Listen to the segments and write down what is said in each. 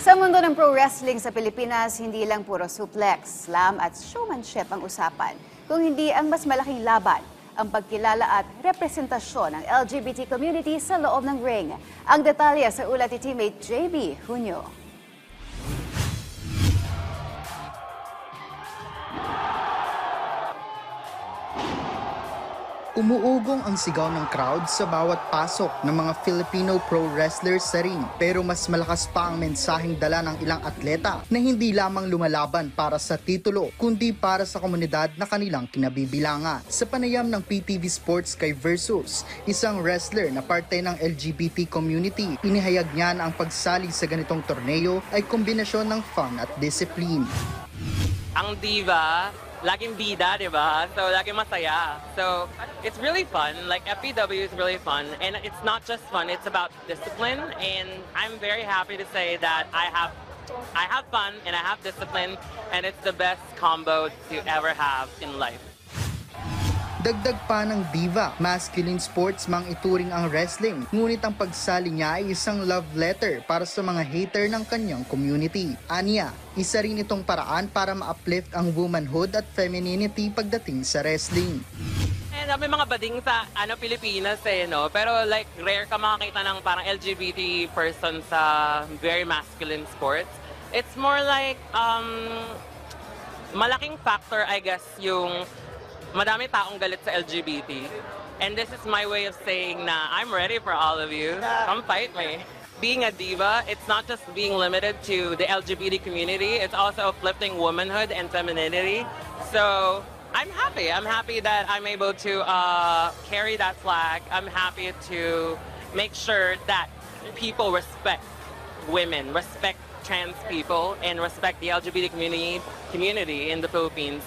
Sa mundo ng pro wrestling sa Pilipinas, hindi lang puro suplex, slam at showmanship ang usapan. Kung hindi ang mas malaking laban, ang pagkilala at representasyon ng LGBT community sa loob ng ring. Ang detalye sa ulat ni teammate JB Junio. Umuugong ang sigaw ng crowd sa bawat pasok ng mga Filipino pro wrestlers sa ring. Pero mas malakas pa ang mensaheng dala ng ilang atleta na hindi lamang lumalaban para sa titulo, kundi para sa komunidad na kanilang kinabibilangan. Sa panayam ng PTV Sports kay Versus, isang wrestler na parte ng LGBT community, inihayag niya na ang pagsali sa ganitong torneo ay kombinasyon ng fun at discipline. Ang diva, laging bida, di ba? So, laging masaya. So, it's really fun. Like, FPW is really fun. And it's not just fun, it's about discipline. And I'm very happy to say that I have fun and I have discipline. And it's the best combo to ever have in life. Dagdag pa ng diva, masculine sports mang ituring ang wrestling. Ngunit ang pagsali niya ay isang love letter para sa mga hater ng kanyang community. Aniya, isa rin itong paraan para ma-uplift ang womanhood at femininity pagdating sa wrestling. And may mga bading sa Pilipinas no? Pero like rare ka makakita ng parang LGBT person sa very masculine sports. It's more like malaking factor I guess yung madami taong galit sa LGBT. And this is my way of saying na I'm ready for all of you. Come fight me. Being a diva, it's not just being limited to the LGBT community, it's also uplifting womanhood and femininity. So I'm happy. I'm happy that I'm able to carry that flag. I'm happy to make sure that people respect women, respect trans people, and respect the LGBT community in the Philippines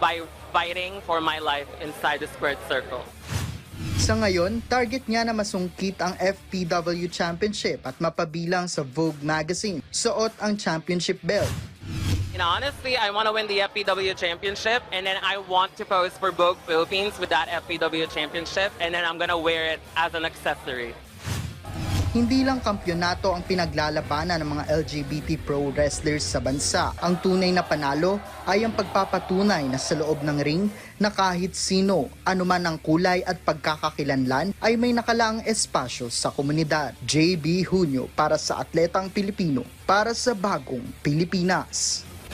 by fighting for my life inside the squared circle. Sa ngayon, target niya na masungkit ang FPW Championship at mapabilang sa Vogue magazine. Suot ang championship belt. And honestly, I want to win the FPW Championship, and then I want to pose for Vogue Philippines with that FPW Championship, and then I'm gonna wear it as an accessory. Hindi lang kampyonato ang pinaglalabanan ng mga LGBT pro wrestlers sa bansa. Ang tunay na panalo ay ang pagpapatunay na sa loob ng ring na kahit sino, anuman ang kulay at pagkakakilanlan ay may nakalaang espasyo sa komunidad. JB Junio para sa Atletang Pilipino, para sa Bagong Pilipinas.